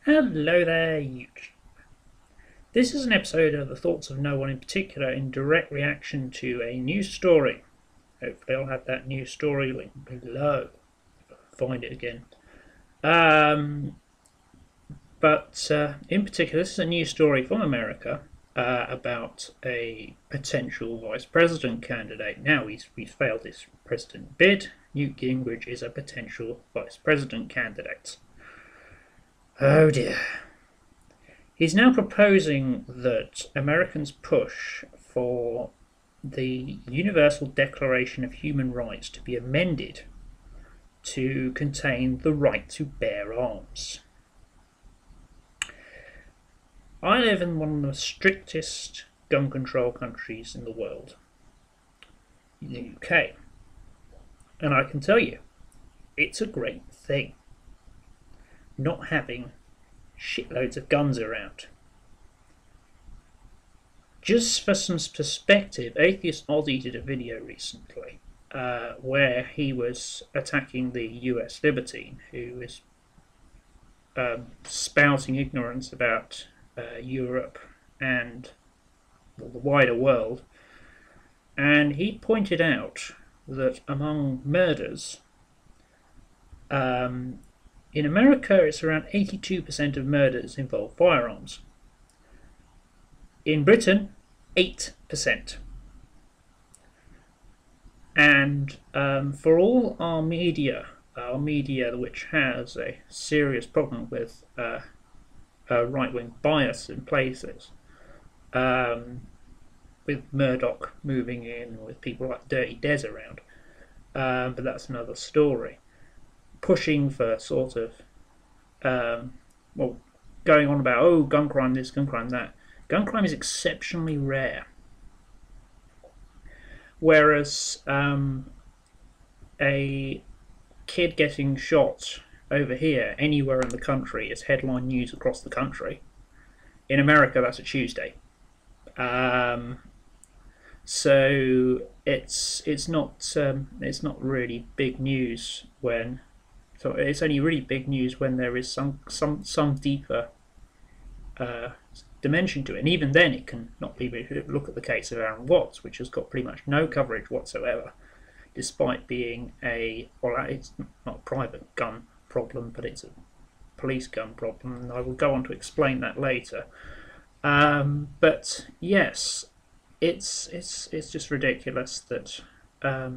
Hello there, YouTube. This is an episode of The Thoughts of No One in Particular in direct reaction to a news story. Hopefully I'll have that news story link below. Find it again. But in particular, this is a news story from America about a potential vice president candidate. Now he's failed his president bid. Newt Gingrich is a potential vice president candidate. Oh dear. He's now proposing that Americans push for the Universal Declaration of Human Rights to be amended to contain the right to bear arms. I live in one of the strictest gun control countries in the world, the UK, and I can tell you, it's a great thing not having shitloads of guns around. Just for some perspective, Atheist Aussie did a video recently where he was attacking the US Libertine, who was spouting ignorance about Europe and the wider world, and he pointed out that among murders, in America, it's around 82% of murders involve firearms. In Britain, 8%. And for all our media which has a serious problem with right-wing bias in places, with Murdoch moving in, with people like Dirty Des around, but that's another story. Pushing for sort of, going on about, oh, gun crime this, gun crime that. Gun crime is exceptionally rare. Whereas a kid getting shot over here, anywhere in the country, is headline news across the country. In America, that's a Tuesday. So it's not really big news when. So it's only really big news when there is some deeper dimension to it, and even then it can not be. Look at the case of Aaron Watts, which has got pretty much no coverage whatsoever, despite being it's not a private gun problem, but it's a police gun problem, and I will go on to explain that later. But yes, it's just ridiculous that a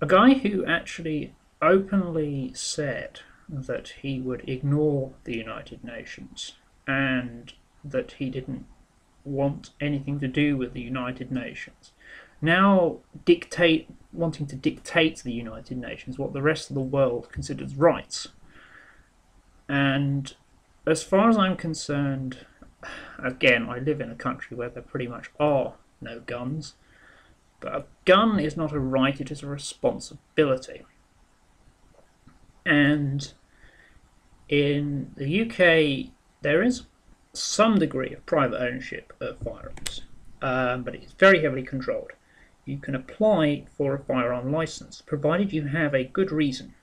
guy who actually openly said that he would ignore the United Nations and that he didn't want anything to do with the United Nations, now wanting to dictate to the United Nations what the rest of the world considers rights. And as far as I'm concerned, again, I live in a country where there pretty much are no guns, but a gun is not a right, it is a responsibility. And in the UK, there is some degree of private ownership of firearms, but it's very heavily controlled. You can apply for a firearm license, provided you have a good reason.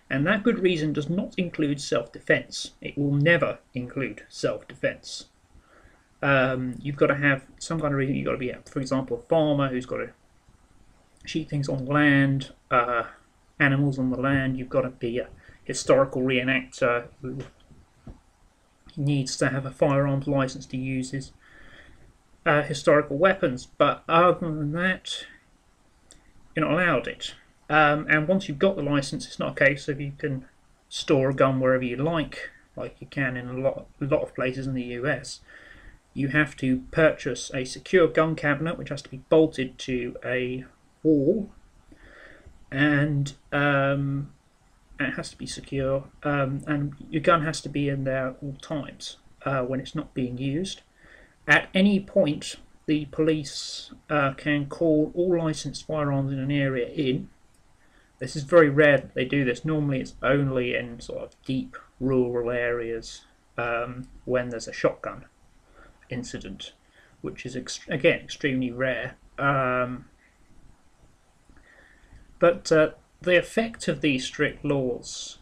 And that good reason does not include self-defense. It will never include self-defense. You've got to have some kind of reason. You've got to be, for example, a farmer who's got to shoot things on land, animals on the land. You've got to be a historical reenactor who needs to have a firearms license to use his historical weapons. But other than that, you're not allowed it. And once you've got the license, it's not a case of you can store a gun wherever you like you can in a lot of places in the US. You have to purchase a secure gun cabinet, which has to be bolted to a wall, and it has to be secure, and your gun has to be in there at all times when it's not being used. At any point, the police can call all licensed firearms in an area in. This is very rare that they do this. Normally it's only in sort of deep rural areas when there's a shotgun incident, which is again extremely rare. But the effect of these strict laws,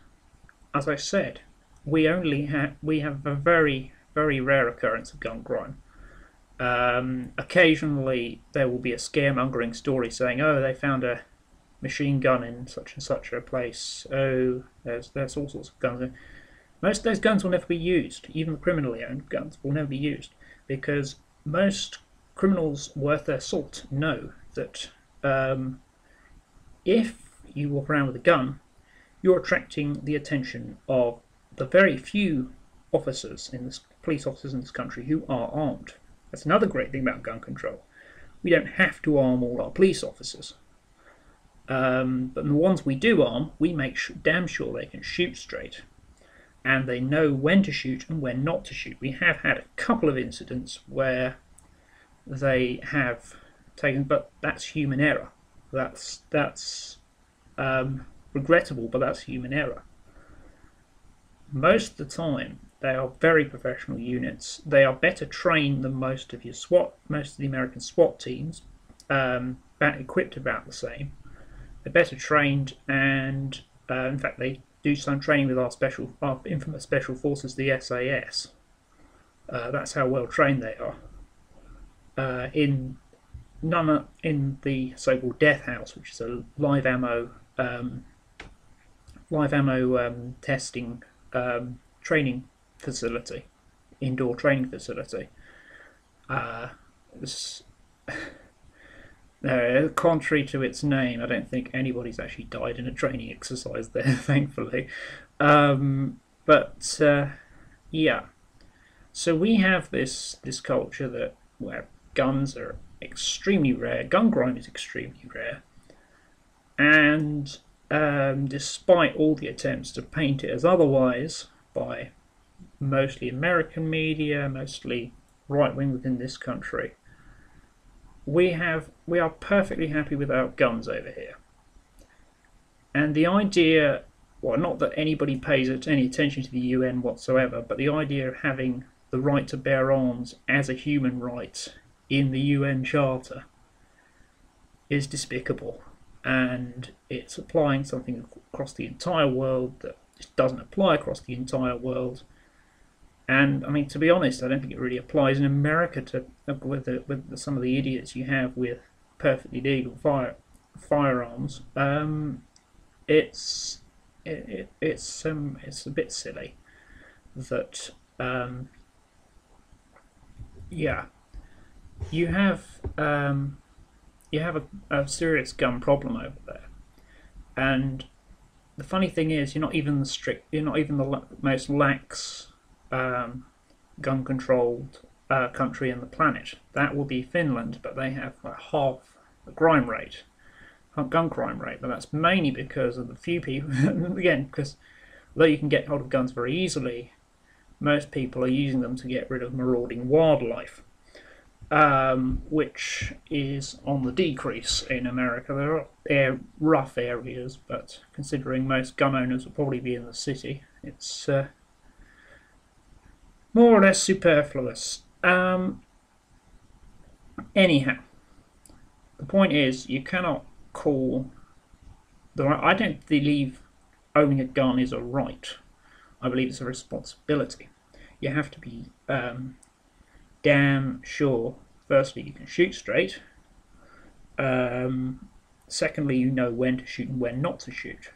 as I said, we have a very rare occurrence of gun crime. Occasionally there will be a scaremongering story saying, "Oh, they found a machine gun in such and such a place. Oh, there's all sorts of guns." Most of those guns will never be used. Even the criminally owned guns will never be used, because most criminals worth their salt know that if you walk around with a gun, you're attracting the attention of the very few police officers in this country who are armed. That's another great thing about gun control. We don't have to arm all our police officers. But the ones we do arm, we make damn sure they can shoot straight. And they know when to shoot and when not to shoot. We have had a couple of incidents where they have taken, but that's human error. That's regrettable, but that's human error. Most of the time, they are very professional units. They are better trained than most of the American SWAT teams, equipped about the same. They're better trained, and in fact, they do some training with our infamous special forces, the SAS. That's how well trained they are. In the so-called Death House, which is a live ammo testing training facility, indoor training facility. Contrary to its name, I don't think anybody's actually died in a training exercise there, thankfully. Yeah. So we have this culture where guns are extremely rare, gun crime is extremely rare, and despite all the attempts to paint it as otherwise by mostly American media, mostly right-wing within this country, we are perfectly happy with our guns over here. And the idea, well, not that anybody pays any attention to the UN whatsoever, but the idea of having the right to bear arms as a human right in the UN Charter is despicable. And it's applying something across the entire world that just doesn't apply across the entire world. And I mean, to be honest, I don't think it really applies in America with some of the idiots you have with perfectly legal firearms. It's a bit silly that yeah, you have a serious gun problem over there, and the funny thing is, you're not even the most lax gun-controlled country in the planet. That will be Finland, but they have half the gun crime rate. But that's mainly because of the few people. Again, because although you can get hold of guns very easily, most people are using them to get rid of marauding wildlife, which is on the decrease in America. There are rough areas, but considering most gun owners will probably be in the city, it's more or less superfluous. Anyhow, the point is, you cannot call I don't believe owning a gun is a right. I believe it's a responsibility. You have to be damn sure, firstly, you can shoot straight. Secondly, you know when to shoot and when not to shoot.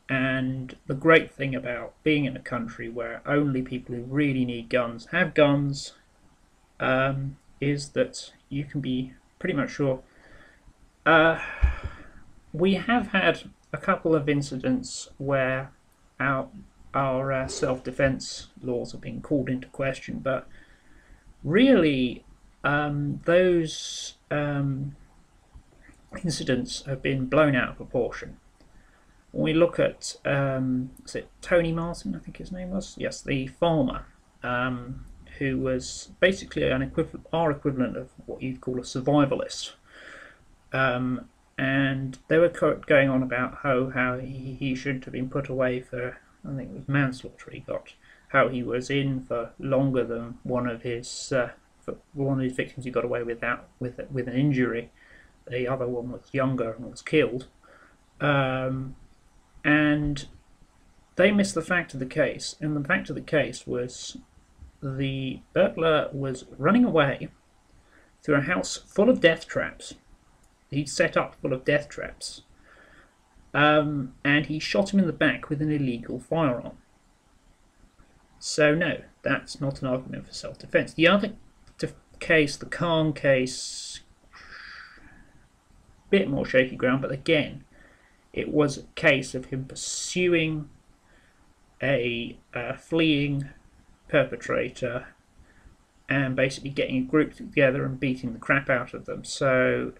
And the great thing about being in a country where only people who really need guns have guns is that you can be pretty much sure. We have had a couple of incidents where our self-defense laws have been called into question, but really those incidents have been blown out of proportion. When we look at, is it Tony Martin, I think his name was? Yes, the farmer, who was basically our equivalent of what you'd call a survivalist. And they were going on about how he shouldn't have been put away for, I think it was manslaughter he got, how he was in for longer than one of his victims who got away with an injury. The other one was younger and was killed. And they missed the fact of the case, and the fact of the case was the burglar was running away through a house full of death traps. He'd set up full of death traps, and he shot him in the back with an illegal firearm. So no, that's not an argument for self-defense. The other case, the Khan case, bit more shaky ground, but again, it was a case of him pursuing a fleeing perpetrator and basically getting a group together and beating the crap out of them. So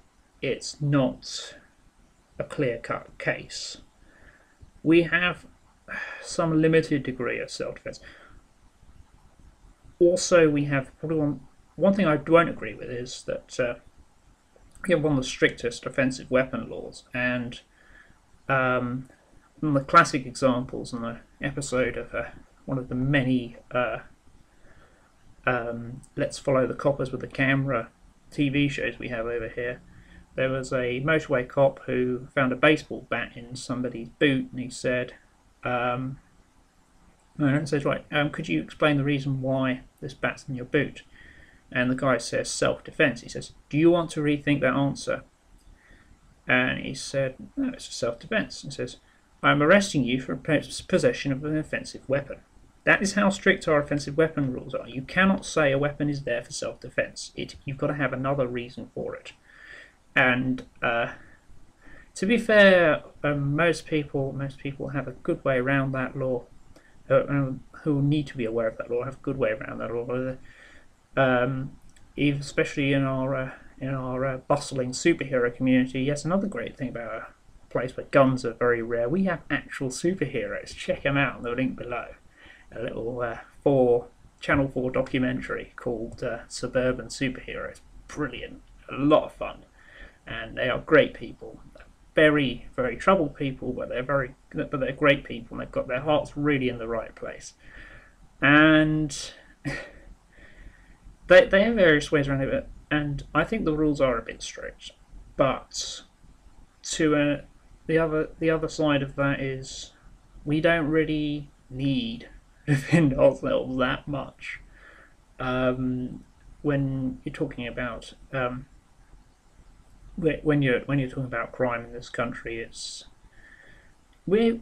it's not a clear-cut case. We have some limited degree of self-defense. Also, we have probably one thing I won't agree with is that we have one of the strictest offensive weapon laws, and one of the classic examples in the episode of one of the many Let's Follow the Coppers with the Camera TV shows we have over here, there was a motorway cop who found a baseball bat in somebody's boot, and he said, right, could you explain the reason why this bat's in your boot? And the guy says, self-defense. He says, do you want to rethink that answer? And he said, no, it's for self-defense. He says, I'm arresting you for possession of an offensive weapon. That is how strict our offensive weapon rules are. You cannot say a weapon is there for self-defense. You've got to have another reason for it. And to be fair, most people have a good way around that law. Who need to be aware of that law have a good way around that law. Especially in our bustling superhero community. Yes, another great thing about a place where guns are very rare, we have actual superheroes. Check them out in the link below. A little Channel 4 documentary called Suburban Superheroes. Brilliant, a lot of fun, and they are great people. Very, very troubled people, but they're great people, and they've got their hearts really in the right place. And they have various ways around it, and I think the rules are a bit strict. But to the other side of that is we don't really need to defend ourselves that much. When you're talking about when you're talking about crime in this country, it's we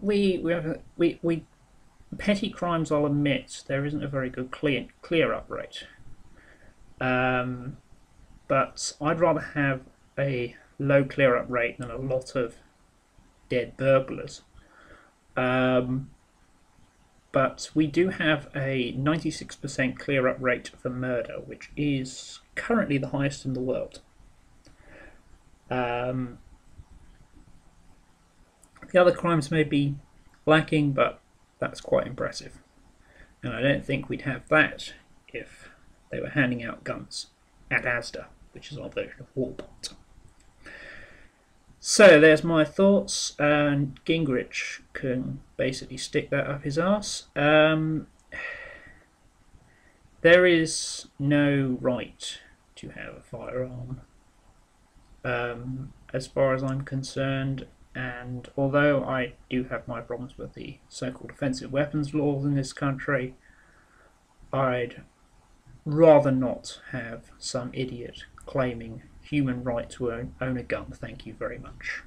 petty crimes. I'll admit there isn't a very good clear up rate. But I'd rather have a low clear up rate than a lot of dead burglars. But we do have a 96% clear up rate for murder, which is currently the highest in the world. The other crimes may be lacking, but that's quite impressive. And I don't think we'd have that if they were handing out guns at Asda, which is our version of Walmart. So there's my thoughts, and Gingrich can basically stick that up his arse. There is no right to have a firearm, as far as I'm concerned, and although I do have my problems with the so-called offensive weapons laws in this country, I'd rather not have some idiot claiming human right to own a gun. Thank you very much.